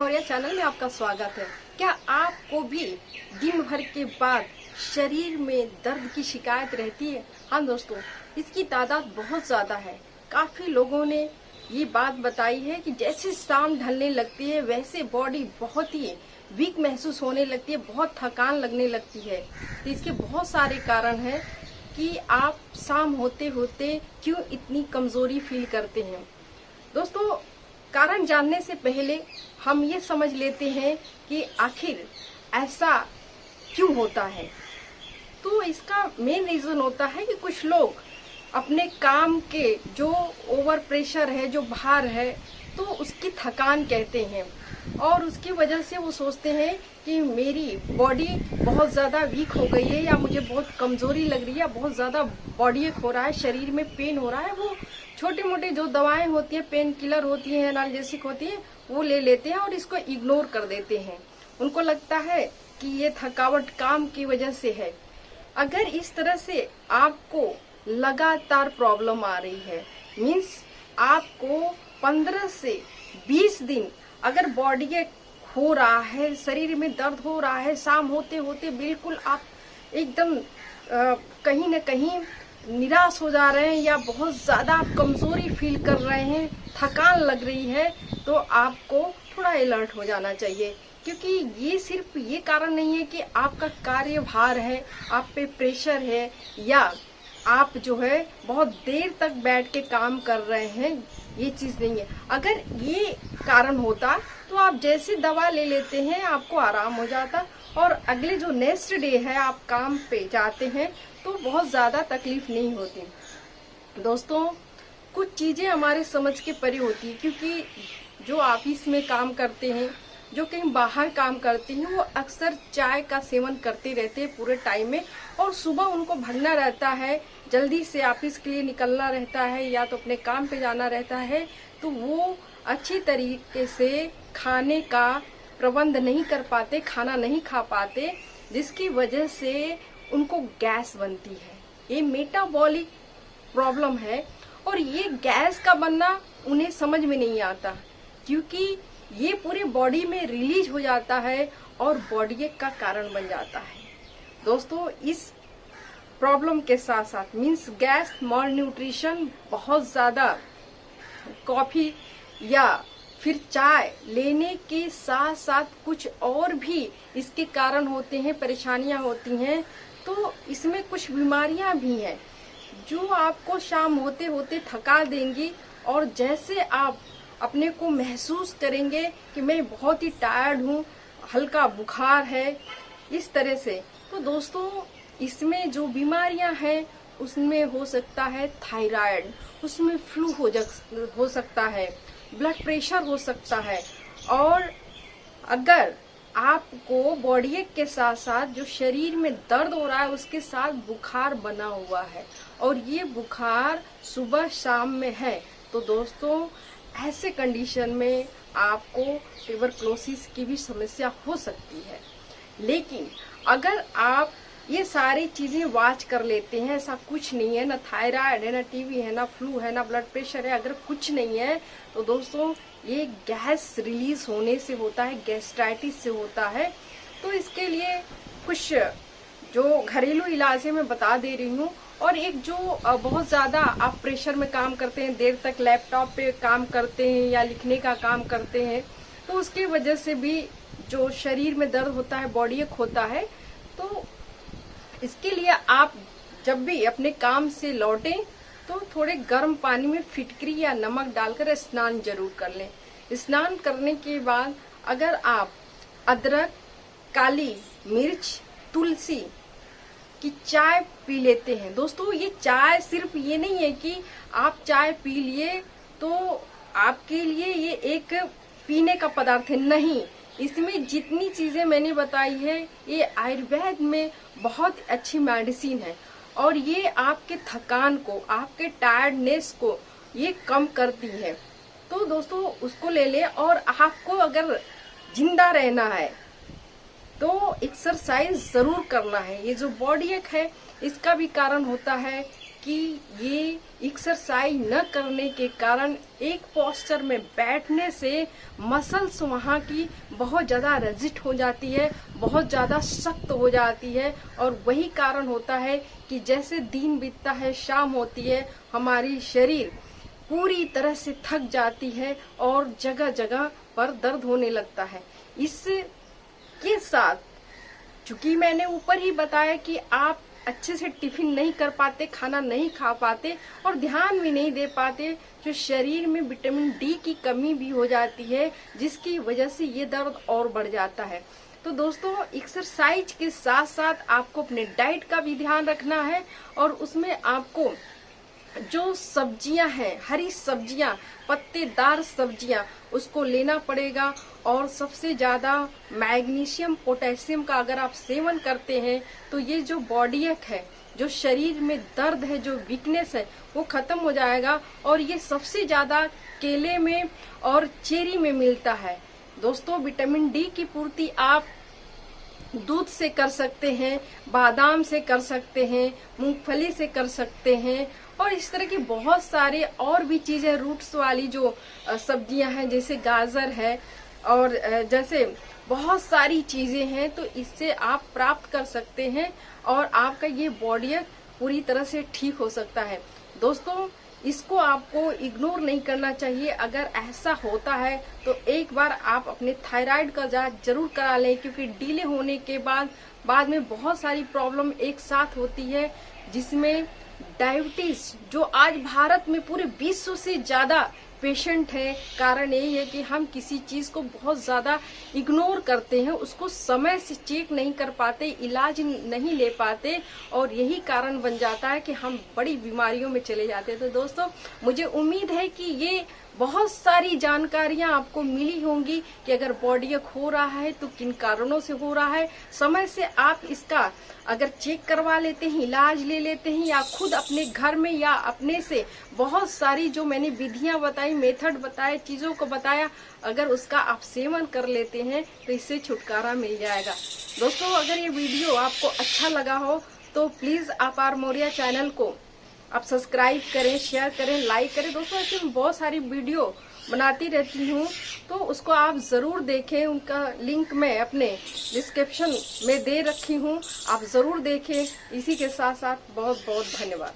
Maurya channel में आपका स्वागत है। क्या आपको भी दिन भर के बाद शरीर में दर्द की शिकायत रहती है? हाँ दोस्तों, इसकी तादाद बहुत ज्यादा है। काफी लोगों ने ये बात बताई है कि जैसे शाम ढलने लगती है वैसे बॉडी बहुत ही वीक महसूस होने लगती है, बहुत थकान लगने लगती है। तो इसके बहुत सारे कारण हैं कि आप शाम होते होते क्यों इतनी कमजोरी फील करते हैं। दोस्तों, कारण जानने से पहले हम ये समझ लेते हैं कि आखिर ऐसा क्यों होता है। तो इसका मेन रीजन होता है कि कुछ लोग अपने काम के जो ओवर प्रेशर है, जो भार है, तो उसकी थकान कहते हैं और उसकी वजह से वो सोचते हैं कि मेरी बॉडी बहुत ज़्यादा वीक हो गई है या मुझे बहुत कमज़ोरी लग रही है, बहुत ज़्यादा बॉडी एक हो रहा है, शरीर में पेन हो रहा है। वो छोटी मोटी जो दवाएं होती हैं, पेन किलर होती हैं, एनाल्जेसिक होती है, वो ले लेते हैं और इसको इग्नोर कर देते हैं। उनको लगता है कि ये थकावट काम की वजह से है। अगर इस तरह से आपको लगातार प्रॉब्लम आ रही है, मीन्स आपको 15 से 20 दिन अगर बॉडी के हो रहा है, शरीर में दर्द हो रहा है, शाम होते होते बिल्कुल आप एकदम कहीं न कहीं निराश हो जा रहे हैं या बहुत ज्यादा आप कमजोरी फील कर रहे हैं, थकान लग रही है, तो आपको थोड़ा अलर्ट हो जाना चाहिए। क्योंकि ये सिर्फ ये कारण नहीं है कि आपका कार्यभार है, आप पे प्रेशर है या आप जो है बहुत देर तक बैठ के काम कर रहे हैं, ये चीज नहीं है। अगर ये कारण होता तो आप जैसे दवा ले लेते हैं आपको आराम हो जाता और अगले जो नेक्स्ट डे है आप काम पे जाते हैं तो बहुत ज्यादा तकलीफ नहीं होती। दोस्तों, कुछ चीजें हमारे समझ के परे होती है, क्योंकि जो ऑफिस में काम करते हैं, जो कहीं बाहर काम करते हैं, वो अक्सर चाय का सेवन करते रहते हैं पूरे टाइम में और सुबह उनको भगना रहता है, जल्दी से ऑफिस के लिए निकलना रहता है या तो अपने काम पे जाना रहता है, तो वो अच्छी तरीके से खाने का प्रबंध नहीं कर पाते, खाना नहीं खा पाते, जिसकी वजह से उनको गैस बनती है। ये मेटाबॉलिक प्रॉब्लम है और ये गैस का बनना उन्हें समझ में नहीं आता, क्योंकि ये पूरे बॉडी में रिलीज हो जाता है और बॉडी एक का कारण बन जाता है। दोस्तों, इस प्रॉब्लम के साथ साथ मीन्स गैस, मॉल न्यूट्रिशन, बहुत ज्यादा कॉफी या फिर चाय लेने के साथ साथ कुछ और भी इसके कारण होते हैं, परेशानियां होती हैं। तो इसमें कुछ बीमारियां भी हैं जो आपको शाम होते होते थका देंगी और जैसे आप अपने को महसूस करेंगे कि मैं बहुत ही टायर्ड हूँ, हल्का बुखार है, इस तरह से। तो दोस्तों, इसमें जो बीमारियां हैं उसमें हो सकता है थायराइड, उसमें फ्लू हो सकता है, ब्लड प्रेशर हो सकता है और अगर आपको बॉडी के साथ साथ जो शरीर में दर्द हो रहा है उसके साथ बुखार बना हुआ है और ये बुखार सुबह शाम में है, तो दोस्तों ऐसे कंडीशन में आपको ट्यूबरक्लोसिस की भी समस्या हो सकती है। लेकिन अगर आप ये सारी चीजें वॉच कर लेते हैं, ऐसा कुछ नहीं है, ना थायराइड है, ना टीबी है, ना फ्लू है, ना ब्लड प्रेशर है, अगर कुछ नहीं है तो दोस्तों ये गैस रिलीज होने से होता है, गैस्ट्राइटिस से होता है। तो इसके लिए कुछ जो घरेलू इलाज है मैं बता दे रही हूँ। और एक जो बहुत ज्यादा आप प्रेशर में काम करते हैं, देर तक लैपटॉप पे काम करते हैं या लिखने का काम करते हैं, तो उसकी वजह से भी जो शरीर में दर्द होता है, बॉडी एक होता है। तो इसके लिए आप जब भी अपने काम से लौटें तो थोड़े गर्म पानी में फिटकरी या नमक डालकर स्नान जरूर कर लें। स्नान करने के बाद अगर आप अदरक, काली मिर्च, तुलसी की चाय पी लेते हैं, दोस्तों ये चाय सिर्फ ये नहीं है कि आप चाय पी लिए तो आपके लिए ये एक पीने का पदार्थ है, नहीं। इसमें जितनी चीजें मैंने बताई है ये आयुर्वेद में बहुत अच्छी मेडिसिन है और ये आपके थकान को, आपके टायर्डनेस को ये कम करती है। तो दोस्तों उसको ले ले। और आपको अगर जिंदा रहना है तो एक्सरसाइज जरूर करना है। ये जो बॉडी एक है इसका भी कारण होता है कि ये एक्सरसाइज न करने के कारण एक पोस्चर में बैठने से मसल्स वहाँ की बहुत ज़्यादा रिजिड हो जाती है, बहुत ज़्यादा सख्त हो जाती है। और वही कारण होता है कि जैसे दिन बीतता है, शाम होती है, हमारी शरीर पूरी तरह से थक जाती है और जगह जगह पर दर्द होने लगता है। इसके साथ चूंकि मैंने ऊपर ही बताया कि आप अच्छे से टिफिन नहीं कर पाते, खाना नहीं खा पाते और ध्यान भी नहीं दे पाते, जो शरीर में विटामिन डी की कमी भी हो जाती है, जिसकी वजह से ये दर्द और बढ़ जाता है। तो दोस्तों, एक्सरसाइज के साथ साथ आपको अपने डाइट का भी ध्यान रखना है और उसमें आपको जो सब्जियां हैं, हरी सब्जियां, पत्तेदार सब्जियां, उसको लेना पड़ेगा। और सबसे ज्यादा मैग्नीशियम, पोटेशियम का अगर आप सेवन करते हैं तो ये जो बॉडी एक है, जो शरीर में दर्द है, जो वीकनेस है, वो खत्म हो जाएगा। और ये सबसे ज्यादा केले में और चेरी में मिलता है। दोस्तों, विटामिन डी की पूर्ति आप दूध से कर सकते हैं, बादाम से कर सकते हैं, मूंगफली से कर सकते हैं और इस तरह की बहुत सारे और भी चीजें, रूट्स वाली जो सब्जियां हैं, जैसे गाजर है और जैसे बहुत सारी चीजें हैं, तो इससे आप प्राप्त कर सकते हैं और आपका ये बॉडी पूरी तरह से ठीक हो सकता है। दोस्तों, इसको आपको इग्नोर नहीं करना चाहिए। अगर ऐसा होता है तो एक बार आप अपने थायराइड का जांच जरूर करा लें, क्योंकि डिले होने के बाद में बहुत सारी प्रॉब्लम एक साथ होती है, जिसमें डायबिटीज, जो आज भारत में पूरे विश्व से ज्यादा पेशेंट है। कारण यही है कि हम किसी चीज को बहुत ज्यादा इग्नोर करते हैं, उसको समय से चेक नहीं कर पाते, इलाज नहीं ले पाते और यही कारण बन जाता है कि हम बड़ी बीमारियों में चले जाते हैं। तो दोस्तों, मुझे उम्मीद है कि ये बहुत सारी जानकारियां आपको मिली होंगी कि अगर बॉडी एक हो रहा है तो किन कारणों से हो रहा है। समय से आप इसका अगर चेक करवा लेते हैं, इलाज ले लेते हैं, या खुद अपने घर में या अपने से बहुत सारी जो मैंने विधियां बताई, मेथड बताए, चीजों को बताया, अगर उसका आप सेवन कर लेते हैं तो इससे छुटकारा मिल जाएगा। दोस्तों, अगर ये वीडियो आपको अच्छा लगा हो तो प्लीज आप आर मौर्या चैनल को आप सब्सक्राइब करें, शेयर करें, लाइक करें। दोस्तों, ऐसे मैं बहुत सारी वीडियो बनाती रहती हूँ, तो उसको आप जरूर देखें। उनका लिंक मैं अपने डिस्क्रिप्शन में दे रखी हूँ, आप जरूर देखें। इसी के साथ साथ बहुत बहुत धन्यवाद।